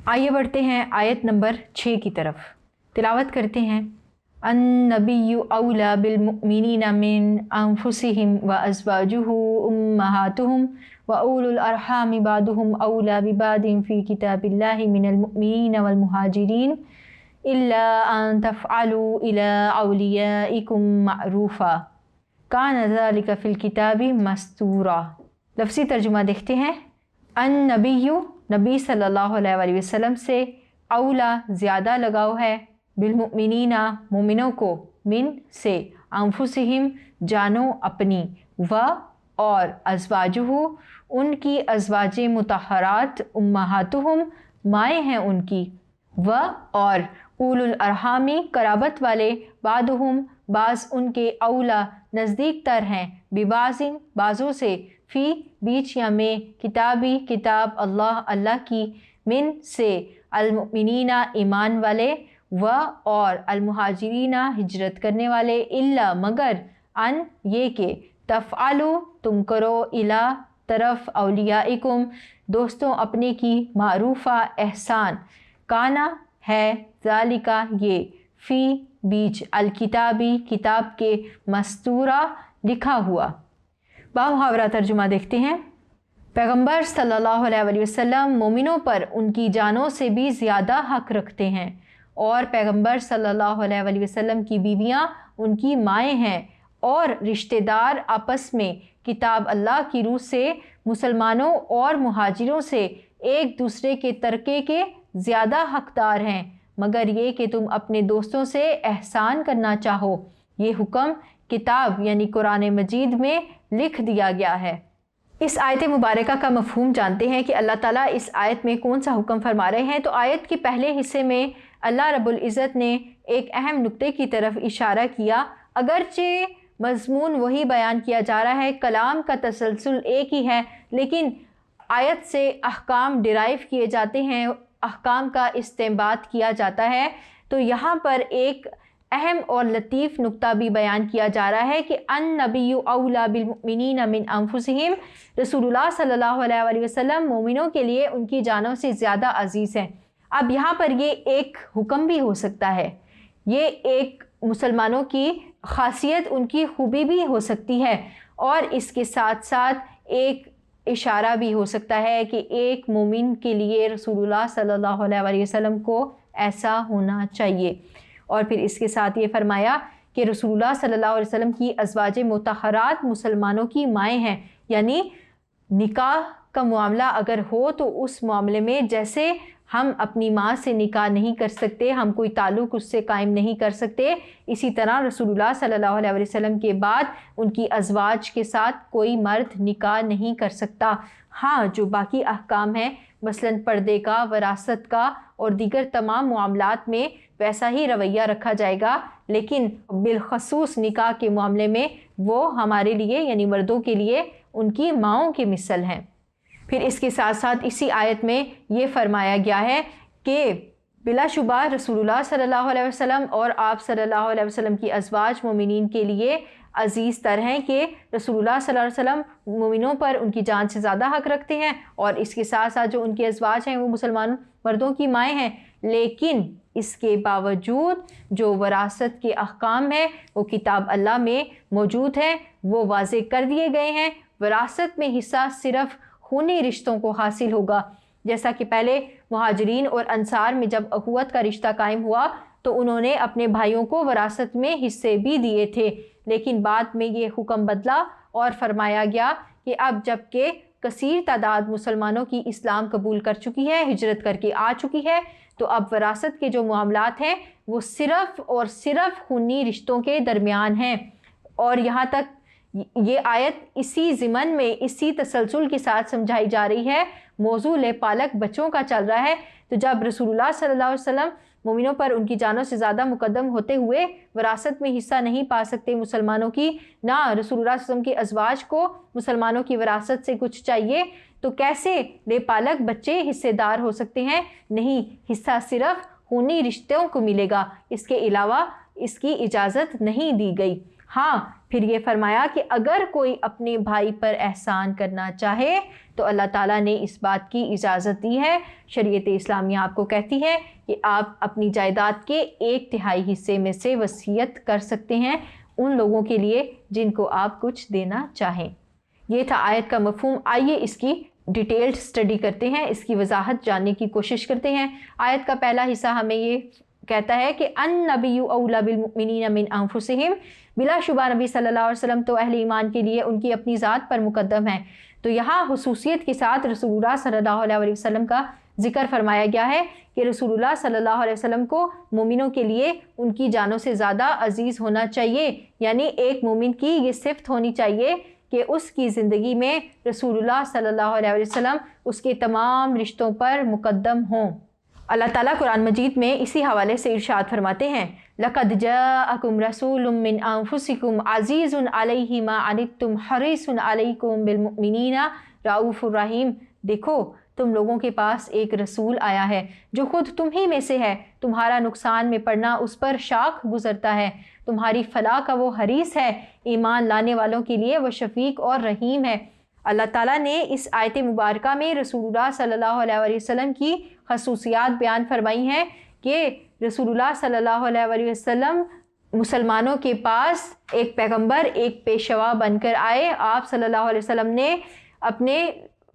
आइए बढ़ते हैं आयत नंबर 6 की तरफ। तिलावत करते हैं। अन्नबिय्यु औला बिलमुमिनीना मिन अनफुसिहिम व अज़वाजुहु उम्महातुहुम व उलुल अरहामि बादुहुम औला बिबादिन फ़ी किताबिल्लाहि मिनल मुमिनीना वल मुहाजिरीन इल्ला अन तफ़अलू इला औलियाइकुम मअरूफ़ा कान ज़ालिका फ़िल किताबि मस्तूरा। लफ्ज़ी तर्जुमा देखते हैं। अन्नबिय्यु नबी सल्लल्लाहु अलैहि वसल्लम से, औला ज़्यादा लगाव है, बिलमुमिनीना मोमिनों को, मिन से, अनफुसिहिम जानो अपनी, व और, अज़वाजुहु उनकी अज़वाजे मुतहरात, उम्महातुहुम माएँ हैं उनकी, व और, उलुल अरहामी कराबत वाले, बादुहुम बाज़ उनके, औला नज़दीक तर हैं, बिबाज़िन बाज़ों से, फ़ी बीच या में, किताबी किताब अल्लाह की, मिन से, अलमुमिनीना ईमान वाले, व और, अलमुहाजिरीना हिजरत करने वाले, इल्ला मगर, अन ये के, तफ़अलू तुम करो, इला तरफ, औलियाइकुम दोस्तों अपने की, मारूफ़ा एहसान, काना है, ज़ालिका ये, फ़ी बीच, अलकिताबी किताब के, मस्तूरा लिखा हुआ। बामुहावरा तर्जुमा देखते हैं। पैगंबर सल्लल्लाहु अलैहि वसल्लम मोमिनों पर उनकी जानों से भी ज़्यादा हक़ रखते हैं और पैगंबर सल्लल्लाहु अलैहि वसल्लम की बीवियां उनकी माएँ हैं और रिश्तेदार आपस में किताब अल्लाह की रूह से मुसलमानों और मुहाजिरों से एक दूसरे के तरके के ज़्यादा हक़दार हैं, मगर ये कि तुम अपने दोस्तों से एहसान करना चाहो। ये हुक्म किताब यानी कुरान मजीद में लिख दिया गया है। इस आयत मुबारका का मफ़हूम जानते हैं कि अल्लाह ताला इस आयत में कौन सा हुक्म फरमा रहे हैं। तो आयत के पहले हिस्से में अल्लाह रब्बुल इज़्ज़त ने एक अहम नुक्ते की तरफ इशारा किया। अगरचे मज़मून वही बयान किया जा रहा है, कलाम का तसलसल एक ही है, लेकिन आयत से अहकाम डिराइव किए जाते हैं, अहकाम का इस्तेंबात किया जाता है। तो यहाँ पर एक अहम और लतीफ़ नुक्ता भी बयान किया जा रहा है कि अन्नबिय्यु औला बिलमुमिनीना मिन अनफुसिहिम, रसूलुल्लाह सल्लल्लाहु अलैहि वसल्लम मोमिनों के लिए उनकी जानों से ज़्यादा अजीज़ हैं। अब यहाँ पर ये एक हुक्म भी हो सकता है, ये एक मुसलमानों की खासियत, उनकी खूबी भी हो सकती है और इसके साथ साथ एक इशारा भी हो सकता है कि एक मोमिन के लिए रसूलुल्लाह सल्लल्लाहु अलैहि वसल्लम को ऐसा होना चाहिए। और फिर इसके साथ ये फरमाया कि रसूलुल्लाह सल्लल्लाहु अलैहि वसल्लम की अज़वाजे मुतहरात मुसलमानों की माएँ हैं, यानी निकाह का मामला अगर हो तो उस मामले में जैसे हम अपनी माँ से निकाह नहीं कर सकते, हम कोई ताल्लुक़ उससे कायम नहीं कर सकते, इसी तरह रसूलुल्लाह सल्लल्लाहु अलैहि वसल्लम के बाद उनकी अज़वाज के साथ कोई मर्द निकाह नहीं कर सकता। हाँ, जो बाकी अहकाम हैं मसलन पर्दे का, वरासत का और दीगर तमाम मामलात में वैसा ही रवैया रखा जाएगा, लेकिन बिलखसूस निकाह के मामले में वो हमारे लिए यानी मर्दों के लिए उनकी माओं के मिसल हैं। फिर इसके साथ साथ इसी आयत में ये फरमाया गया है कि बिलाशुबा रसूलुल्लाह सल्लल्लाहु अलैहि वसल्लम और आप सल्लल्लाहु अलैहि वसल्लम की अज़वाज मोमिनीन के लिए अज़ीज़ तर हैं कि रसूलुल्लाह सल्लल्लाहु अलैहि वसल्लम मोमिनों पर उनकी जान से ज़्यादा हक़ रखते हैं और इसके साथ साथ जो उनकी अज़वाज हैं वो मुसलमान मर्दों की माएँ हैं। लेकिन इसके बावजूद जो वरासत के अहकाम हैं वो किताब अल्लाह में मौजूद हैं, वो वाज़े कर दिए गए हैं। वरासत में हिस्सा सिर्फ़ खूनी रिश्तों को हासिल होगा, जैसा कि पहले मुहाजिरीन और अंसार में जब अखुवत का रिश्ता कायम हुआ तो उन्होंने अपने भाइयों को वरासत में हिस्से भी दिए थे, लेकिन बाद में ये हुक्म बदला और फरमाया गया कि अब जबकि कसीर तादाद मुसलमानों की इस्लाम कबूल कर चुकी है, हिजरत करके आ चुकी है, तो अब वरासत के जो मामलात हैं वो सिर्फ़ और सिर्फ खूनी रिश्तों के दरमियान हैं। और यहाँ तक ये आयत इसी ज़िमन में इसी तसलसल के साथ समझाई जा रही है। मौजू ले पालक बच्चों का चल रहा है, तो जब रसूलुल्लाह सल्लल्लाहु अलैहि वसल्लम मोमिनों पर उनकी जानों से ज़्यादा मुकद्दम होते हुए वरासत में हिस्सा नहीं पा सकते मुसलमानों की, ना रसूलुल्लाह सल्लल्लाहु अलैहि वसल्लम की अज़वाज को मुसलमानों की वरासत से कुछ चाहिए, तो कैसे बेपालक बच्चे हिस्सेदार हो सकते हैं? नहीं, हिस्सा सिर्फ खूनी रिश्तों को मिलेगा, इसके अलावा इसकी इजाज़त नहीं दी गई। हाँ, پھر یہ فرمایا کہ اگر کوئی اپنے بھائی پر احسان کرنا چاہے تو اللہ تعالیٰ نے اس بات کی اجازت دی ہے۔ شریعت اسلامیہ آپ کو کہتی ہے کہ آپ اپنی جائیداد کے 1/3 حصے میں سے وصیت کر سکتے ہیں ان لوگوں کے لیے جن کو آپ کچھ دینا چاہیں۔ یہ تھا آیت کا مفہوم۔ آئیے اس کی ڈیٹیلڈ اسٹڈی کرتے ہیں، اس کی وضاحت جاننے کی کوشش کرتے ہیں۔ آیت کا پہلا حصہ ہمیں یہ کہتا ہے کہ النبی اولی بالمؤمنین من انفسہم، بلا شبہ نبی صلی اللہ علیہ وسلم تو اہل ایمان کے لیے ان کی اپنی ذات پر مقدم ہے۔ تو یہاں خصوصیت کے ساتھ رسول اللہ صلی اللہ علیہ وسلم کا ذکر فرمایا گیا ہے کہ رسول اللہ صلی اللہ علیہ وسلم کو مومنوں کے لیے ان کی جانوں سے زیادہ عزیز ہونا چاہیے، یعنی ایک مومن کی یہ صفت ہونی چاہیے کہ اس کی زندگی میں رسول اللہ صلی اللہ علیہ وسلم اس کے تمام رشتوں پر مقدم ہوں۔ اللہ تعالیٰ قرآن مجید میں اسی حوالے سے ارشاد فرماتے ہیں لَقَدْ جَاءَكُمْ رَسُولٌ مِّنْ أَنفُسِكُمْ عَزِيزٌ عَلَيْهِ مَا عَنِتُّمْ حَرِيصٌ عَلَيْكُمْ بِالْمُؤْمِنِينَ رَءُوفٌ رَحِيمٌ۔ دیکھو تم لوگوں کے پاس ایک رسول آیا ہے جو خود تم ہی میں سے ہے، تمہارا نقصان میں پڑنا اس پر شاق گزرتا ہے، تمہاری فلاح کا وہ حریص ہے، ایمان لانے والوں کے لیے وہ شفیق اور رحیم ہے۔ اللہ تعالیٰ نے اس آیت مبارکہ میں رسول اللہ صلی اللہ علیہ وسلم کی خصوصیات بیان فرمائی ہیں کہ رسول اللہ صلی اللہ علیہ وسلم مسلمانوں کے پاس ایک پیغمبر، ایک پیشوا بن کر آئے۔ آپ صلی اللہ علیہ وسلم نے اپنے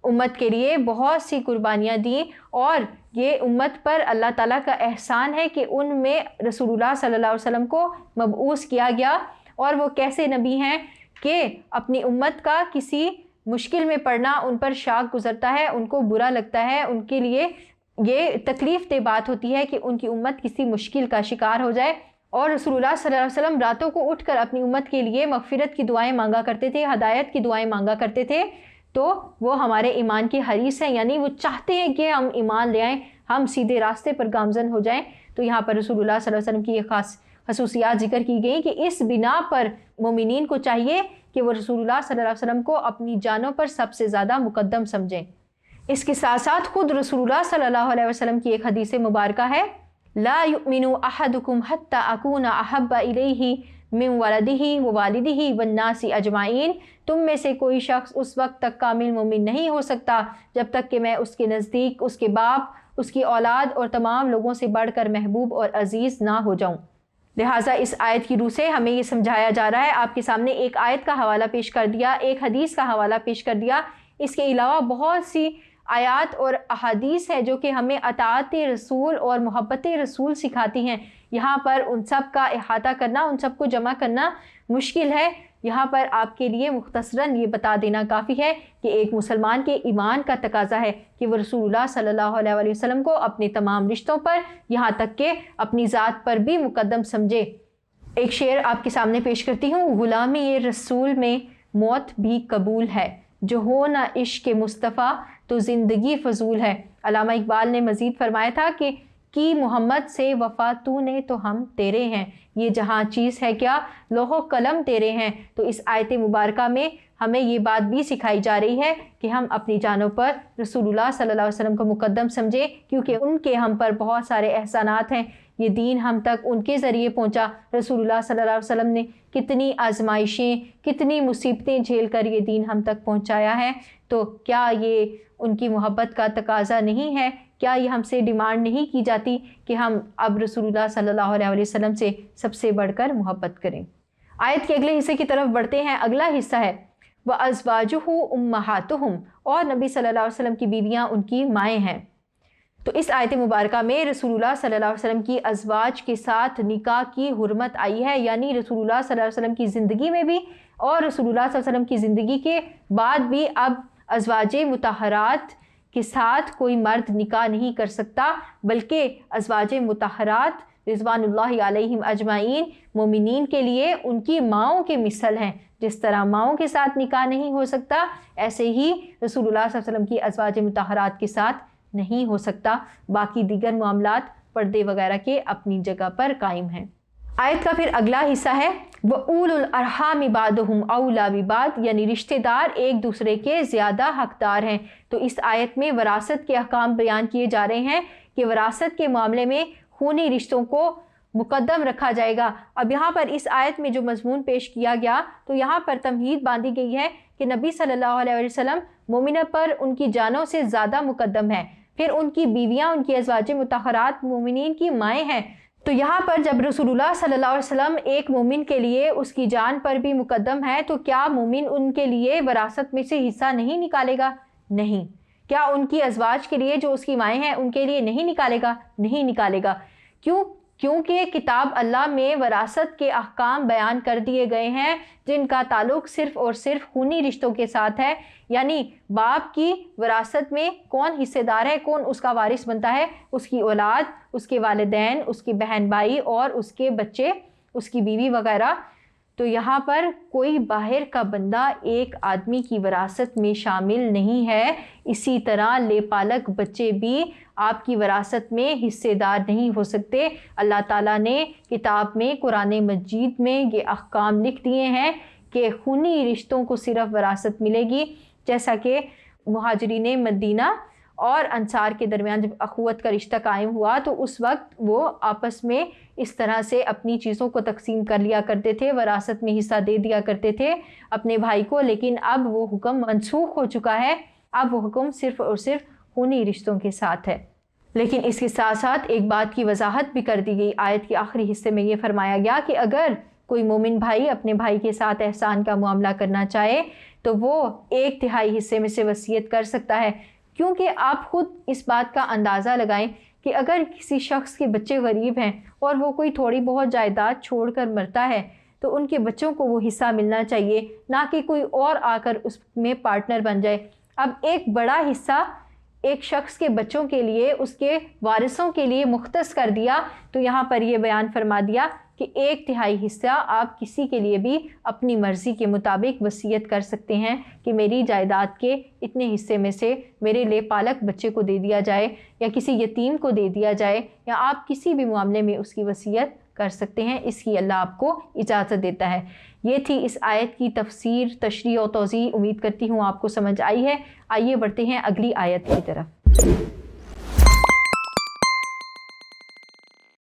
امت کے لیے بہت سی قربانیاں دیں، اور یہ امت پر اللہ تعالیٰ کا احسان ہے کہ ان میں رسول اللہ صلی اللہ علیہ وسلم کو مبعوث کیا گیا۔ اور وہ کیسے نبی ہیں کہ اپنی امت کا کسی مشکل میں پڑنا ان پر شاق گزرتا ہے، ان کو برا لگتا ہے، ان کے لیے یہ تکلیف دہ بات ہوتی ہے کہ ان کی امت کسی مشکل کا شکار ہو جائے۔ اور رسول اللہ صلی اللہ علیہ وسلم راتوں کو اٹھ کر اپنی امت کے لیے مغفرت کی دعائیں مانگا کرتے تھے، ہدایت کی دعائیں مانگا کرتے تھے۔ تو وہ ہمارے ایمان کے حریص ہیں، یعنی وہ چاہتے ہیں کہ ہم ایمان لے آئیں، ہم سیدھے راستے پر گامزن ہو جائیں۔ تو یہاں پر رسول اللہ صلی اللہ علیہ وسلم کی یہ خاص خصوصیات ذکر کی گئی کہ اس بنا پر مومنین کو چاہیے کہ وہ رسول اللہ صلی اللہ علیہ وسلم کو اپنی جانوں پر سب سے زیادہ مقدم سمجھیں۔ اس کے ساتھ ساتھ خود رسول اللہ صلی اللہ علیہ وسلم کی ایک حدیث مبارکہ ہے لا یؤمن احدکم حتی اکون احب الیہ من ولدہ ووالدہ والناس اجمعین، تم میں سے کوئی شخص اس وقت تک کامل مومن نہیں ہو سکتا جب تک کہ میں اس کے نزدیک اس کے باپ، اس کی اولاد اور تمام لوگوں سے بڑھ کر محبوب اور عزیز نہ ہو جاؤں۔ لہٰذا اس آیت کی روح سے ہمیں یہ سمجھایا جا رہا ہے، آپ کے سامنے ایک آیت کا حوالہ پیش کر دیا، ایک حدیث کا حوالہ پیش کر دیا، اس کے علاوہ بہت سی آیات اور احادیث ہے جو کہ ہمیں اطاعت رسول اور محبت رسول سکھاتی ہیں۔ یہاں پر ان سب کا احاطہ کرنا، ان سب کو جمع کرنا مشکل ہے۔ یہاں پر آپ کے لیے مختصراً یہ بتا دینا کافی ہے کہ ایک مسلمان کے ایمان کا تقاضا ہے کہ وہ رسول اللہ صلی اللہ علیہ وسلم کو اپنے تمام رشتوں پر، یہاں تک کہ اپنی ذات پر بھی مقدم سمجھے۔ ایک شعر آپ کے سامنے پیش کرتی ہوں، غلامی رسول میں موت بھی قبول ہے، جو ہو نہ عشق مصطفیٰ تو زندگی فضول ہے۔ علامہ اقبال نے مزید فرمایا تھا کہ کی محمد سے وفا تو نے تو ہم تیرے ہیں، یہ جہاں چیز ہے کیا لوح و قلم تیرے ہیں۔ تو اس آیت مبارکہ میں ہمیں یہ بات بھی سکھائی جا رہی ہے کہ ہم اپنی جانوں پر رسول اللہ صلی اللہ علیہ وسلم کو مقدم سمجھیں، کیونکہ ان کے ہم پر بہت سارے احسانات ہیں، یہ دین ہم تک ان کے ذریعے پہنچا۔ رسول اللہ صلی اللہ علیہ وسلم نے کتنی آزمائشیں، کتنی مصیبتیں جھیل کر یہ دین ہم تک پہنچایا ہے۔ تو کیا یہ ان کی محبت کا تقاضا نہیں ہے؟ کیا یہ ہم سے ڈیمانڈ نہیں کی جاتی کہ ہم اب رسول اللہ صلی اللہ علیہ وسلم سے سب سے بڑھ کر محبت کریں؟ آیت کے اگلے حصے کی طرف بڑھتے ہیں۔ اگلا حصہ ہے وَأَزْوَاجُهُ أُمَّهَاتُهُمْ، اور نبی صلی اللہ علیہ وسلم کی بیویاں ان کی مائیں ہیں۔ تو اس آیت مبارکہ میں رسول اللہ صلی اللہ علیہ وسلم کی ازواج کے ساتھ نکاح کی حرمت آئی ہے، یعنی رسول اللہ صلی اللہ علیہ وسلم کی زندگی میں بھی اور رسول اللہ صلی اللہ علیہ وسلم کی زندگی کے بعد بھی اب ازواج مطہرات کے ساتھ کوئی مرد نکاح نہیں کر سکتا، بلکہ ازواج مطہرات رضوان اللہ علیہم اجمعین مومنین کے لیے ان کی ماؤں کے مثل ہیں۔ جس طرح ماؤں کے ساتھ نکاح نہیں ہو سکتا، ایسے ہی رسول اللہ صلی اللہ علیہ وسلم کی ازواج مطہرات کے ساتھ نہیں ہو سکتا۔ باقی دیگر معاملات پردے وغیرہ کے اپنی جگہ پر قائم ہیں۔ آیت کا پھر اگلا حصہ ہے وَأُولُو الْأَرْحَامِ بَعْضُهُمْ أَوْلَىٰ بِبَعْضٍ، یعنی رشتہ دار ایک دوسرے کے زیادہ حقدار ہیں۔ تو اس آیت میں وراثت کے احکام بیان کیے جا رہے ہیں کہ وراثت کے معاملے میں خونی رشتوں کو मुकद्दम रखा जाएगा। अब यहाँ पर इस आयत में जो मजमून पेश किया गया तो यहाँ पर तमहीद बांधी गई है कि नबी सल्लल्लाहु अलैहि वसल्लम मोमिना पर उनकी जानों से ज़्यादा मुकद्दम है, फिर उनकी बीवियाँ, उनकी अज़वाज मुतहरात मोमिनीन की माएँ हैं। तो यहाँ पर जब रसूलुल्लाह सल्लल्लाहु अलैहि वसल्लम एक मोमिन के लिए उसकी जान पर भी मुकद्दम है, तो क्या मोमिन उनके लिए वरासत में से हिस्सा नहीं निकालेगा? नहीं। क्या उनकी अज़वाज के लिए जो उसकी माएँ हैं उनके लिए नहीं निकालेगा? नहीं निकालेगा। क्यों? क्योंकि किताब अल्लाह में वरासत के अहकाम बयान कर दिए गए हैं जिनका ताल्लुक़ सिर्फ़ और सिर्फ खूनी रिश्तों के साथ है। यानी बाप की वरासत में कौन हिस्सेदार है, कौन उसका वारिस बनता है? उसकी औलाद, उसके वालिदैन, उसकी बहन भाई और उसके बच्चे, उसकी बीवी वगैरह। तो यहाँ पर कोई बाहर का बंदा एक आदमी की वरासत में शामिल नहीं है। इसी तरह लेपालक बच्चे भी आपकी वरासत में हिस्सेदार नहीं हो सकते। अल्लाह ताला ने किताब में, कुरान मजीद में ये अहकाम लिख दिए हैं कि खूनी रिश्तों को सिर्फ वरासत मिलेगी। जैसा कि मुहाजिरीन मदीना और अंसार के दरमियान जब अखुवत का रिश्ता कायम हुआ तो उस वक्त वो आपस में इस तरह से अपनी चीज़ों को तकसीम कर लिया करते थे, वरासत में हिस्सा दे दिया करते थे अपने भाई को। लेकिन अब वो हुक्म मनसूख हो चुका है, अब वो हुक्म सिर्फ़ और सिर्फ खूनी रिश्तों के साथ है। लेकिन इसके साथ साथ एक बात की वजाहत भी कर दी गई। आयत के आखिरी हिस्से में ये फरमाया गया कि अगर कोई मोमिन भाई अपने भाई के साथ एहसान का मामला करना चाहे तो वो 1/3 हिस्से में से वसीयत कर सकता है। क्योंकि आप खुद इस बात का अंदाज़ा लगाएं कि अगर किसी शख्स के बच्चे गरीब हैं और वो कोई थोड़ी बहुत जायदाद छोड़कर मरता है तो उनके बच्चों को वो हिस्सा मिलना चाहिए, ना कि कोई और आकर उसमें पार्टनर बन जाए। अब एक बड़ा हिस्सा एक शख्स के बच्चों के लिए, उसके वारिसों के लिए मुख्तस कर दिया, तो यहाँ पर यह बयान फरमा दिया कि 1/3 हिस्सा आप किसी के लिए भी अपनी मर्ज़ी के मुताबिक वसीयत कर सकते हैं कि मेरी जायदाद के इतने हिस्से में से मेरे ले पालक बच्चे को दे दिया जाए या किसी यतीम को दे दिया जाए, या आप किसी भी मामले में उसकी वसीयत कर सकते हैं। इसकी अल्लाह आपको इजाज़त देता है। ये थी इस आयत की तफसीर, तशरीह और तौज़ीह। उम्मीद करती हूँ आपको समझ आई है। आइए बढ़ते हैं अगली आयत की तरफ।